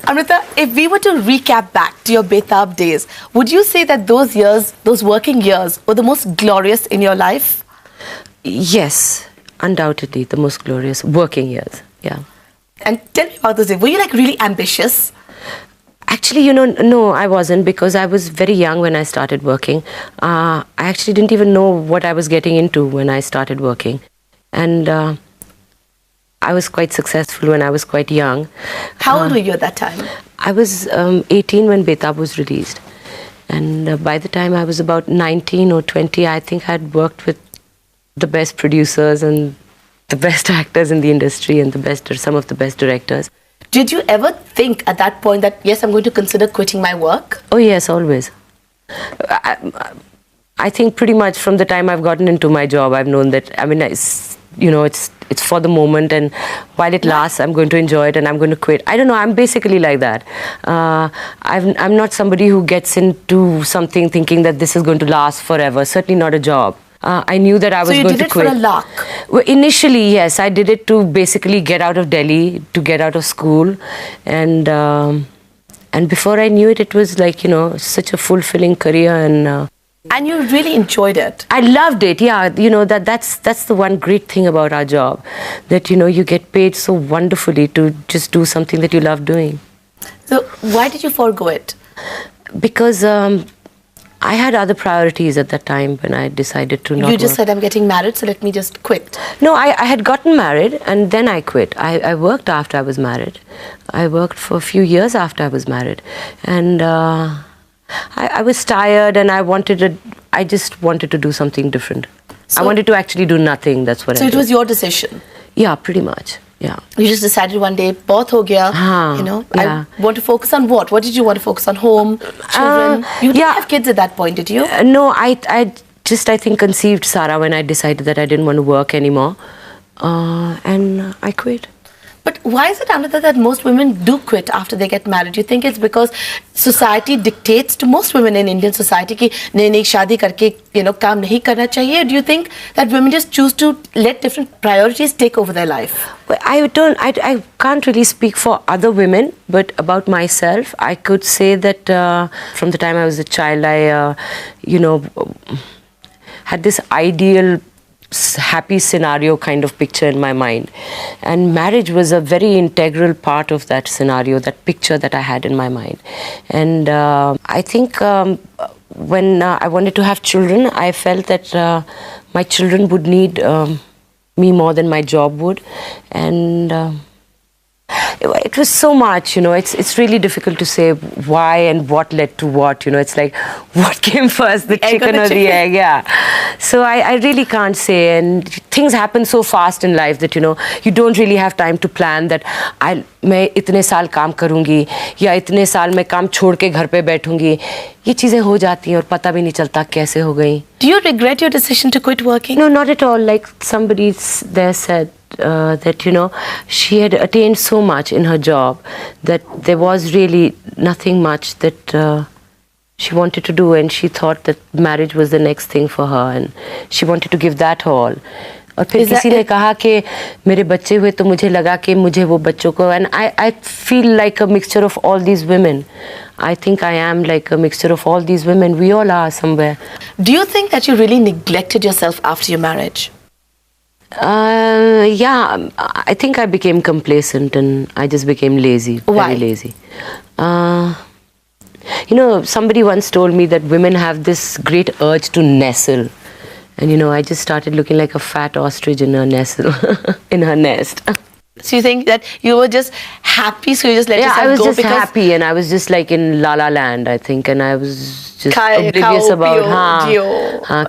Amrita, if we were to recap back to your Betab days, would you say that those years, those working years, were the most glorious in your life? Yes, undoubtedly the most glorious working years, yeah. And tell me about those days. Were you like really ambitious? Actually, no, I wasn't, because I was very young when I started working. I actually didn't even know what I was getting into when I started working. And I was quite successful when I was quite young. How old were you at that time? I was 18 when Betab was released. And by the time I was about 19 or 20, I think I'd worked with the best producers and the best actors in the industry and some of the best directors. Did you ever think at that point that, yes, I'm going to consider quitting my work? Oh, yes, always. I think pretty much from the time I've gotten into my job, I've known that, it's for the moment, and while it lasts, I'm going to enjoy it and I'm going to quit. I don't know, I'm basically like that. I'm not somebody who gets into something thinking that this is going to last forever, certainly not a job. I knew that I was going to quit. So you did it for a lark? Well, initially, yes. I did it to basically get out of Delhi, to get out of school. And before I knew it, it was like, such a fulfilling career. And you really enjoyed it? I loved it, yeah. That's the one great thing about our job. That, you get paid so wonderfully to just do something that you love doing. So why did you forego it? Because I had other priorities at that time when I decided to not You just work. said, I'm getting married, so let me just quit. No, I had gotten married and then I quit. I worked after I was married. I worked for a few years after I was married. And I was tired and I just wanted to do something different. So, I wanted to actually do nothing, that's what I did. So it was your decision? Yeah, pretty much. Yeah. You just decided one day, bahut ho gaya, yeah. I want to focus on what? What did you want to focus on? Home, children? You didn't have kids at that point, did you? No, I think conceived Sara when I decided that I didn't want to work anymore. And I quit. But why is it, Amrita, that most women do quit after they get married? Do you think it's because society dictates to most women in Indian society कि नहीं शादी करके काम नहीं करना चाहिए? Do you think that women just choose to let different priorities take over their life? Well, I can't really speak for other women, but about myself, I could say that from the time I was a child, I had this ideal happy scenario kind of picture in my mind, and marriage was a very integral part of that scenario, that picture that I had in my mind. And I think when I wanted to have children, I felt that my children would need me more than my job would, and it was so much, it's really difficult to say why and what led to what, it's like what came first, the chicken or the egg, yeah. So I really can't say, and things happen so fast in life that, you don't really have time to plan that मैं इतने साल काम करूँगी या इतने साल मैं काम छोड़ के घर पे बैठूँगी, ये चीज़ें हो जाती हैं और पता भी नहीं चलता कैसे हो गई. Do you regret your decision to quit working? No, not at all. Like somebody there said, that she had attained so much in her job that there was really nothing much that she wanted to do, and she thought that marriage was the next thing for her and she wanted to give that all. और फिर किसी ने कहा कि मेरे बच्चे हुए तो मुझे लगा कि मुझे वो बच्चों को, and I feel like a mixture of all these women. I think I am like a mixture of all these women. We all are somewhere. Do you think that you really neglected yourself after your marriage? Yeah, I think I became complacent and I just became lazy. Why? Very lazy. Somebody once told me that women have this great urge to nestle. And I just started looking like a fat ostrich in her nestle, in her nest. So you think that you were just happy, so you just let yourself go? Yeah, I was just happy, and I was just like in La La Land, I think, and I was just oblivious about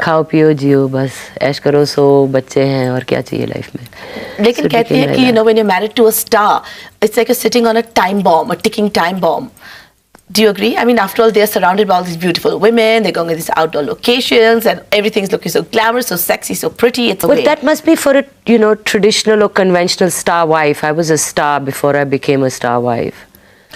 खाओ पियो जियो बस ऐश करो सो बच्चे हैं और क्या चाहिए life में. लेकिन कहते हैं कि when you're married to a star, it's like you're sitting on a time bomb, a ticking time bomb. Do you agree? I mean, after all, they're surrounded by all these beautiful women. They're going to these outdoor locations, and everything's looking so glamorous, so sexy, so pretty. It's But that must be for a traditional or conventional star wife. I was a star before I became a star wife,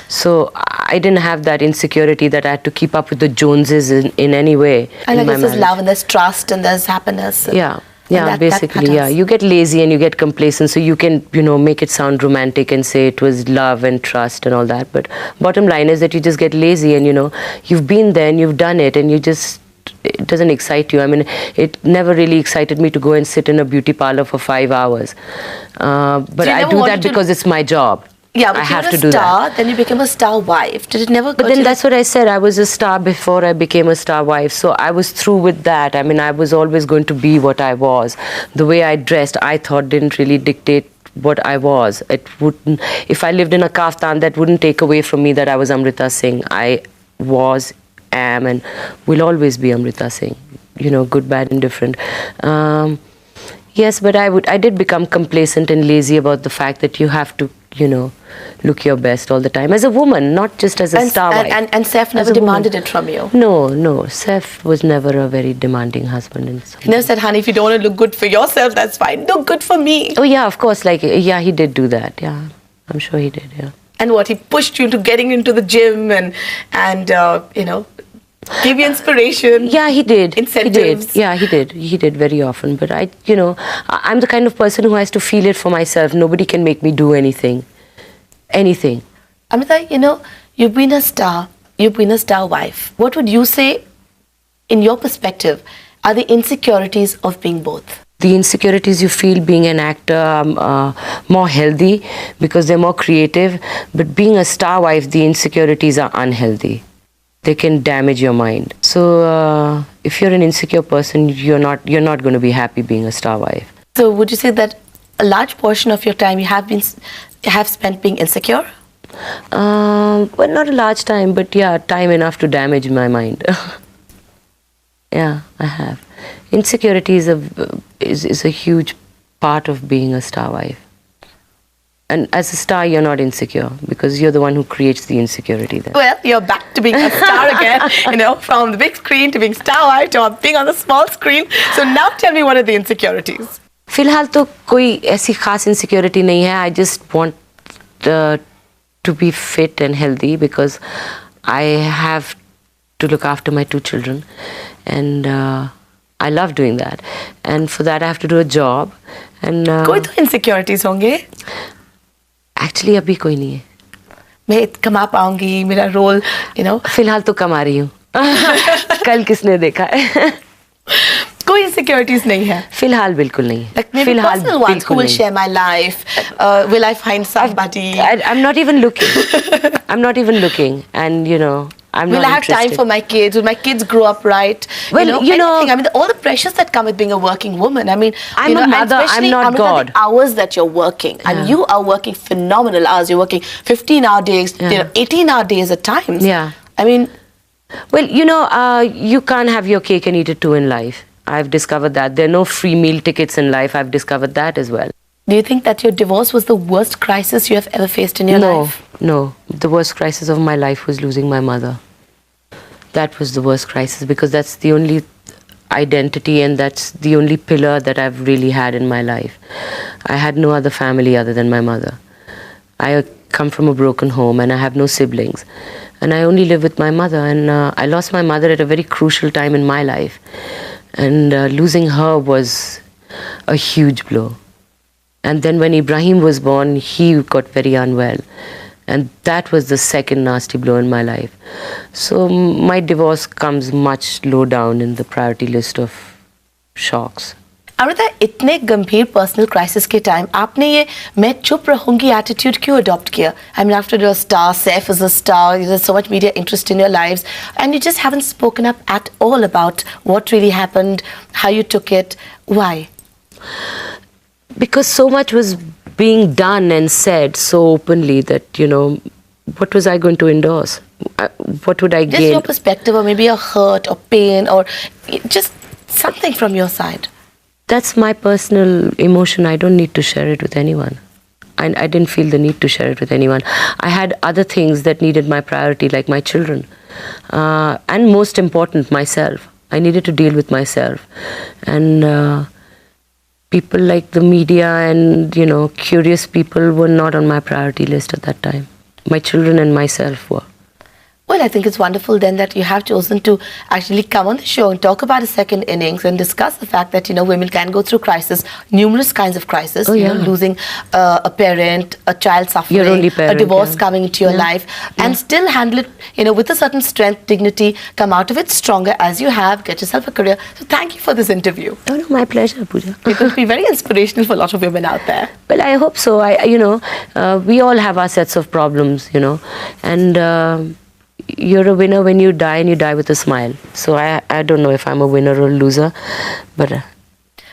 so I didn't have that insecurity that I had to keep up with the Joneses in any way. And I guess there's love and there's trust and there's happiness. Yeah. And Yeah, basically, yeah. matters. You get lazy and you get complacent, so you can, make it sound romantic and say it was love and trust and all that. But bottom line is that you just get lazy and, you've been there and you've done it and it doesn't excite you. I mean, it never really excited me to go and sit in a beauty parlor for 5 hours. But So you I never do wanted that to- because it's my job. Yeah, but I you have were to a do star, that. then you became a star wife. Did it never But go then to that's what I said. I was a star before I became a star wife. So I was through with that. I mean, I was always going to be what I was. The way I dressed, I thought didn't really dictate what I was. It wouldn't, if I lived in a kaftan, that wouldn't take away from me that I was Amrita Singh. I was, am, and will always be Amrita Singh. Good, bad, and different. Yes, but I did become complacent and lazy about the fact that you have to, look your best all the time. As a woman, not just as a star wife. And Seth never As a woman. demanded it from you. No. Seth was never a very demanding husband. He never said, honey, if you don't want to look good for yourself, that's fine. Look good for me. Oh, yeah, of course. He did do that. Yeah, I'm sure he did, yeah. And what, he pushed you into getting into the gym and give you inspiration. Yeah, he did. Incentives. He did. Yeah, he did. He did very often. But I'm the kind of person who has to feel it for myself. Nobody can make me do anything. Anything. Amrita, you've been a star. You've been a star wife. What would you say, in your perspective, are the insecurities of being both? The insecurities you feel being an actor are more healthy because they're more creative. But being a star wife, the insecurities are unhealthy. They can damage your mind. So if you're an insecure person, you're not going to be happy being a star wife. So would you say that a large portion of your time you have spent being insecure? Well, not a large time, but yeah, time enough to damage my mind. Yeah, I have. Insecurity is a huge part of being a star wife. And as a star, you're not insecure because you're the one who creates the insecurity there. Well, you're back to being a star again, from the big screen to being star wife to being on the small screen. So now tell me, what are the insecurities? फिलहाल तो कोई ऐसी खास insecurity नहीं है. I just want to be fit and healthy because I have to look after my 2 children. And I love doing that. And for that, I have to do a job. And कोई तो insecurities होंगे. Actually, अभी कोई नहीं है. मैं कमा पाऊंगी, मेरा रोल, फिलहाल तो कमा रही हूँ. कल किसने देखा है? कोई insecurities नहीं है. फिलहाल बिल्कुल नहीं है. Like maybe personal ones, who will share my life? Will I find somebody? I'm not even looking. I'm not even looking. And, I'm Will not I have interested. time for my kids? Will my kids grow up right? Well, anything. I mean, all the pressures that come with being a working woman. I mean, I'm a mother, and especially, I'm not Amrita, God. the hours that you're working, and you are working phenomenal hours. You're working 15-hour days, 18-hour days at times. Yeah. I mean, well, you can't have your cake and eat it too in life. I've discovered that. There are no free meal tickets in life. I've discovered that as well. do you think that your divorce was the worst crisis you have ever faced in your life? No. The worst crisis of my life was losing my mother. That was the worst crisis because that's the only identity and that's the only pillar that I've really had in my life. I had no other family other than my mother. I come from a broken home and I have no siblings. And I only live with my mother, and I lost my mother at a very crucial time in my life. And losing her was a huge blow. And then when Ibrahim was born, he got very unwell. And that was the second nasty blow in my life. So my divorce comes much low down in the priority list of shocks. Amrita, इतने गंभीर personal crisis के time आपने ये मैं चुप रहूंगी attitude क्यों adopt किया? I mean, after you're a star, Saif is a star, there's so much media interest in your lives, and you just haven't spoken up at all about what really happened, how you took it. Why? Because so much was being done and said so openly that, what was I going to endorse? What would I Just gain? your perspective, or maybe a hurt or pain, or just something from your side. That's my personal emotion. I don't need to share it with anyone. I didn't feel the need to share it with anyone. I had other things that needed my priority, like my children. And most important, myself. I needed to deal with myself. And people like the media and, curious people were not on my priority list at that time. My children and myself were. Well, I think it's wonderful then that you have chosen to actually come on the show and talk about a second innings and discuss the fact that, women can go through crisis, numerous kinds of crisis, losing a parent, a child suffering, Your only parent, a divorce coming into your life, and still handle it, with a certain strength, dignity, come out of it stronger as you have, get yourself a career. So thank you for this interview. Oh, no, my pleasure, Pooja. It will be very inspirational for a lot of women out there. Well, I hope so. We all have our sets of problems, and you're a winner when you die, and you die with a smile. So I don't know if I'm a winner or a loser, but...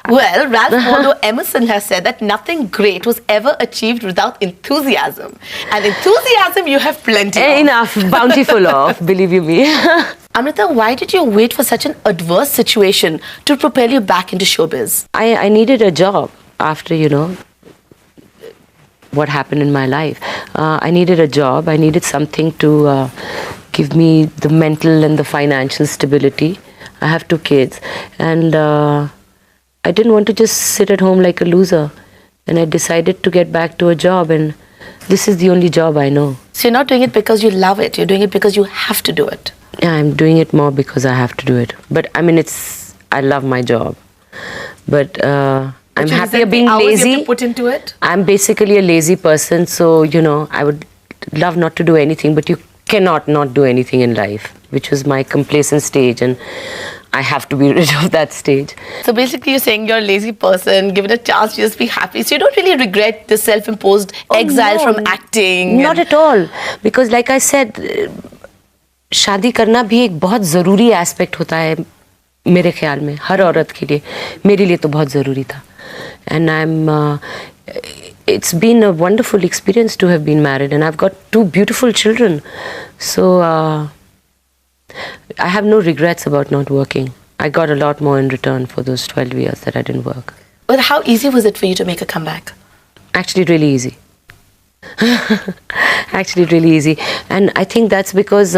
Well, Ralph Waldo Emerson has said that nothing great was ever achieved without enthusiasm. And enthusiasm you have plenty of. Enough, bountiful of, believe you me. Amrita, why did you wait for such an adverse situation to propel you back into showbiz? I needed a job after, what happened in my life. I needed a job. I needed something to give me the mental and the financial stability. I have 2 kids, and I didn't want to just sit at home like a loser. And I decided to get back to a job, and this is the only job I know. So you're not doing it because you love it. You're doing it because you have to do it. Yeah, I'm doing it more because I have to do it. But I mean, I love my job. But I'm happier being lazy. You have to put into it? I'm basically a lazy person, so I would love not to do anything, but you cannot not do anything in life, which was my complacent stage, and I have to be rid of that stage. So basically you're saying you're a lazy person, given a chance to just be happy. So you don't really regret the self-imposed exile from acting? Not at all. Because like I said, शादी करना भी एक बहुत ज़रूरी aspect होता है मेरे ख्याल में, हर औरत के लिए. मेरे लिए तो बहुत ज़रूरी था. And it's been a wonderful experience to have been married, and I've got 2 beautiful children. So I have no regrets about not working. I got a lot more in return for those 12 years that I didn't work. Well, how easy was it for you to make a comeback? Actually, really easy. Actually, really easy. And I think that's because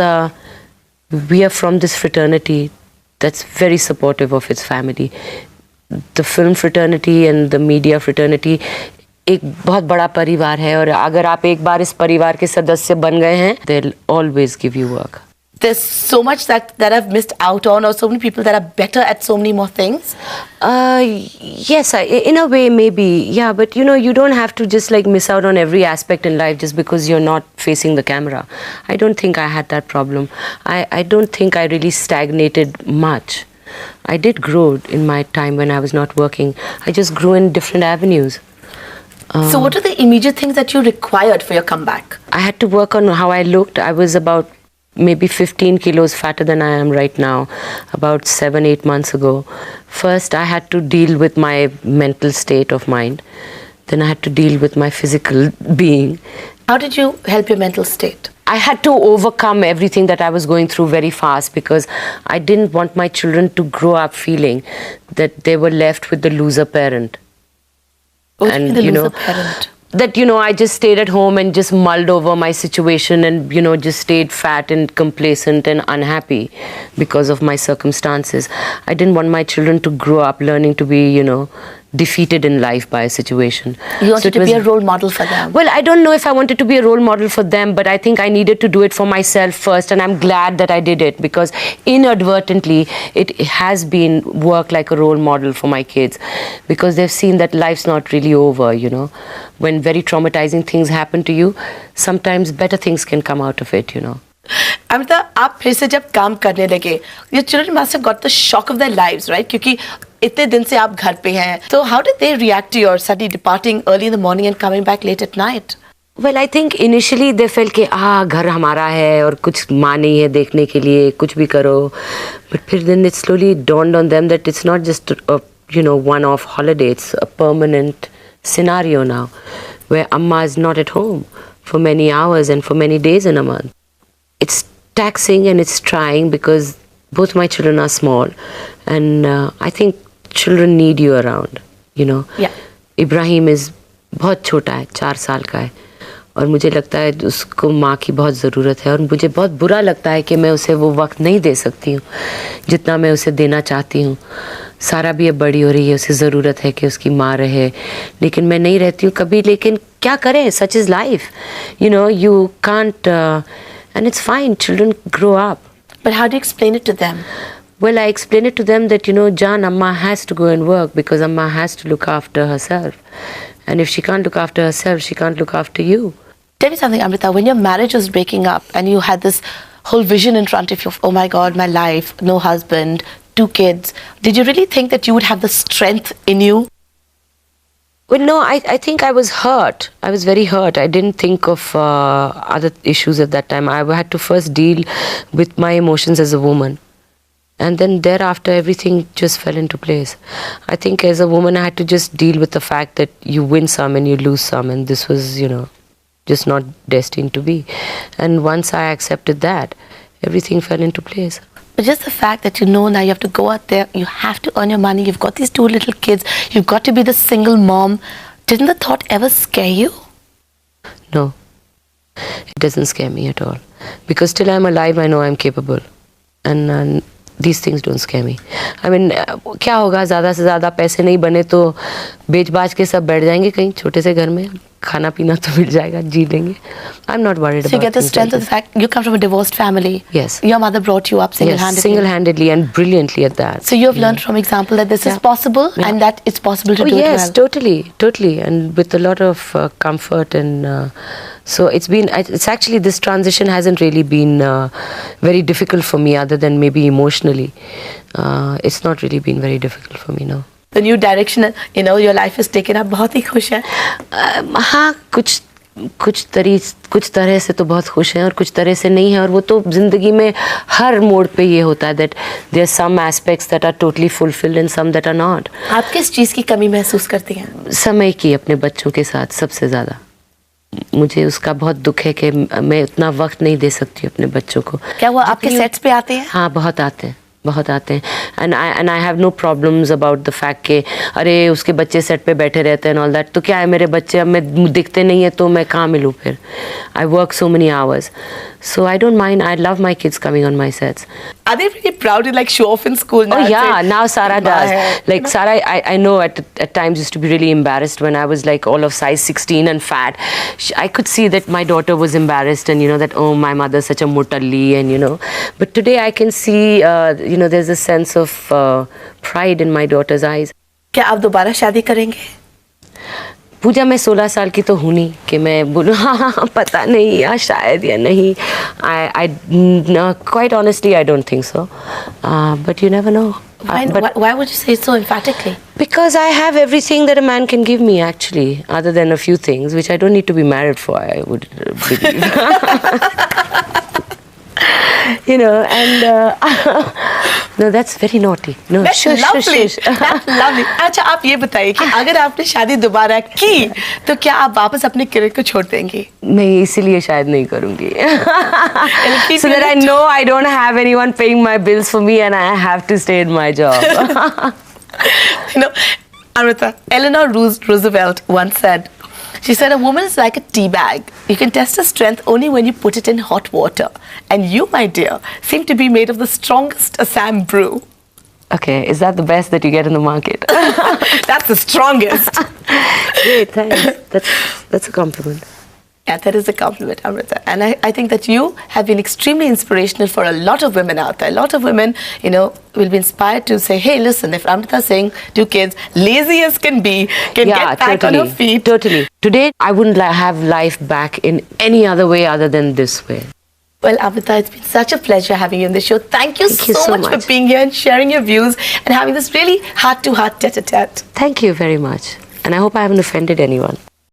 we are from this fraternity that's very supportive of its family. The film fraternity and the media fraternity एक बहुत बड़ा परिवार है, और अगर आप एक बार इस परिवार के सदस्य बन गए हैं, they'll always give you work. There's so much that I've missed out on, or so many people that are better at so many more things. Yes, in a way, maybe. Yeah, but you don't have to just like miss out on every aspect in life just because you're not facing the camera. I don't think I had that problem. I don't think I really stagnated much. I did grow in my time when I was not working. I just grew in different avenues. So what are the immediate things that you required for your comeback? I had to work on how I looked. I was about maybe 15 kilos fatter than I am right now, about 7-8 months ago. First, I had to deal with my mental state of mind. Then I had to deal with my physical being. How did you help your mental state? I had to overcome everything that I was going through very fast, because I didn't want my children to grow up feeling that they were left with the loser parent. What do you mean the loser parent? That, I just stayed at home and just mulled over my situation and, just stayed fat and complacent and unhappy because of my circumstances. I didn't want my children to grow up learning to be, defeated in life by a situation. You wanted to be a role model for them? Well, I don't know if I wanted to be a role model for them, but I think I needed to do it for myself first, and I'm glad that I did it, because inadvertently it has been work like a role model for my kids, because they've seen that life's not really over, When very traumatizing things happen to you, sometimes better things can come out of it, Amrita, आप फिर से जब काम करने लगे, your children must have got the shock of their lives, right? क्योंकि इतने दिन से आप घर पे हैं. So how did they react to your suddenly departing early in the morning and coming back late at night? Well, I think initially they felt कि घर हमारा है और कुछ माँ नहीं है देखने के लिए, कुछ भी करो. But फिर then it slowly dawned on them that it's not just a one-off holiday. It's a permanent scenario now, where Amma is not at home for many hours and for many days in a month. It's taxing and it's trying, because both my children are small, and I think children need you around, Yeah. Ibrahim is बहुत छोटा है, 4 साल का है, और मुझे लगता है उसको माँ की बहुत ज़रूरत है, और मुझे बहुत बुरा लगता है कि मैं उसे वो वक्त नहीं दे सकती हूँ जितना मैं उसे देना चाहती हूँ. सारा भी अब बड़ी हो रही है, उसे ज़रूरत है कि उसकी माँ रहे, लेकिन मैं नहीं रहती हूँ कभी. लेकिन क्या करें, such is life. You can't And it's fine, children grow up. But how do you explain it to them? Well, I explain it to them that, John, Amma has to go and work because Amma has to look after herself. And if she can't look after herself, she can't look after you. Tell me something, Amrita, when your marriage was breaking up and you had this whole vision in front of you of, oh my God, my life, no husband, 2 kids, did you really think that you would have the strength in you? Well, no, I think I was hurt. I was very hurt. I didn't think of other issues at that time. I had to first deal with my emotions as a woman. And then thereafter, everything just fell into place. I think as a woman, I had to just deal with the fact that you win some and you lose some. And this was, just not destined to be. And once I accepted that, everything fell into place. But just the fact that now you have to go out there, you have to earn your money, you've got these 2 little kids, you've got to be the single mom. Didn't the thought ever scare you? No, it doesn't scare me at all. Because till I'm alive, I know I'm capable. And these things don't scare me. I mean, क्या होगा ज़्यादा से ज़्यादा पैसे नहीं बने तो बेच बाज के सब बैठ जाएंगे कहीं छोटे से घर में खाना पीना तो मिल जाएगा जी लेंगे. I'm not worried about. So you get the strength of the fact you come from a divorced family. Yes. Your mother brought you up single-handedly. Yes, single-handedly and brilliantly at that. So you have learned from example that this is possible and that it's possible to do it well. Yes, totally, and with a lot of comfort and so it's actually this transition hasn't really been very difficult for me other than maybe emotionally. It's not really been very difficult for me, no. The new direction, your life is taken up. बहुत ही खुश है. हाँ, कुछ तरह से तो बहुत खुश हैं और कुछ तरह से नहीं है और वो तो जिंदगी में हर मोड़ पे ये होता है that there are some aspects that are totally fulfilled and some that are not. आप किस चीज़ की कमी महसूस करती हैं? समय की अपने बच्चों के साथ सबसे ज़्यादा. मुझे उसका बहुत दुख है कि मैं उतना वक्त नहीं दे सकती अपने बच्चों को. क्या वो आपके सेट्स पे आते हैं? हाँ, बहुत आते हैं and I have no problems about the fact कि अरे उसके बच्चे सेट पे बैठे रहते हैं ऑल दैट. तो क्या है मेरे बच्चे अब मैं दिखते नहीं है तो मैं कहाँ मिलूँ फिर. I work so many hours so I don't mind. I love my kids coming on my sets. Are they really proud to show off in school now? Oh yeah, now Sarah does. Like Sarah, I know at times used to be really embarrassed when I was like all of size 16 and fat. I could see that my daughter was embarrassed and that oh my mother's such a motalli and But today I can see there's a sense of pride in my daughter's eyes. क्या आप दोबारा शादी करेंगे? पूजा मैं 16 साल की तो हूँ नहीं कि मैं बोलूँ हाँ पता नहीं या शायद या नहीं. Quite honestly I don't think so, but you never know. Why would you say so emphatically? Because I have everything that a man can give me actually, other than a few things which I don't need to be married for, I would believe. And no, that's very naughty. No, that's lovely. That's lovely. अच्छा आप ये बताइए कि अगर आपने शादी दोबारा की तो क्या आप वापस अपने करियर को छोड़ देंगी? मैं इसीलिए शायद नहीं करूँगी. So that I know I don't have anyone paying my bills for me and I have to stay in my job. Amrita, Eleanor Roosevelt once said, she said, a woman is like a tea bag. You can test her strength only when you put it in hot water. And you, my dear, seem to be made of the strongest Assam brew. Okay, is that the best that you get in the market? That's the strongest. Great, thanks. That's a compliment. Yeah, that is a compliment, Amrita. And I think that you have been extremely inspirational for a lot of women out there. A lot of women, will be inspired to say, hey, listen, if Amrita Singh, 2 kids, lazy as can be, can get back on her feet. Totally. Today, I wouldn't have life back in any other way other than this way. Well, Amrita, it's been such a pleasure having you on the show. Thank you so much for being here and sharing your views and having this really heart-to-heart tete-a-tete. Thank you very much. And I hope I haven't offended anyone.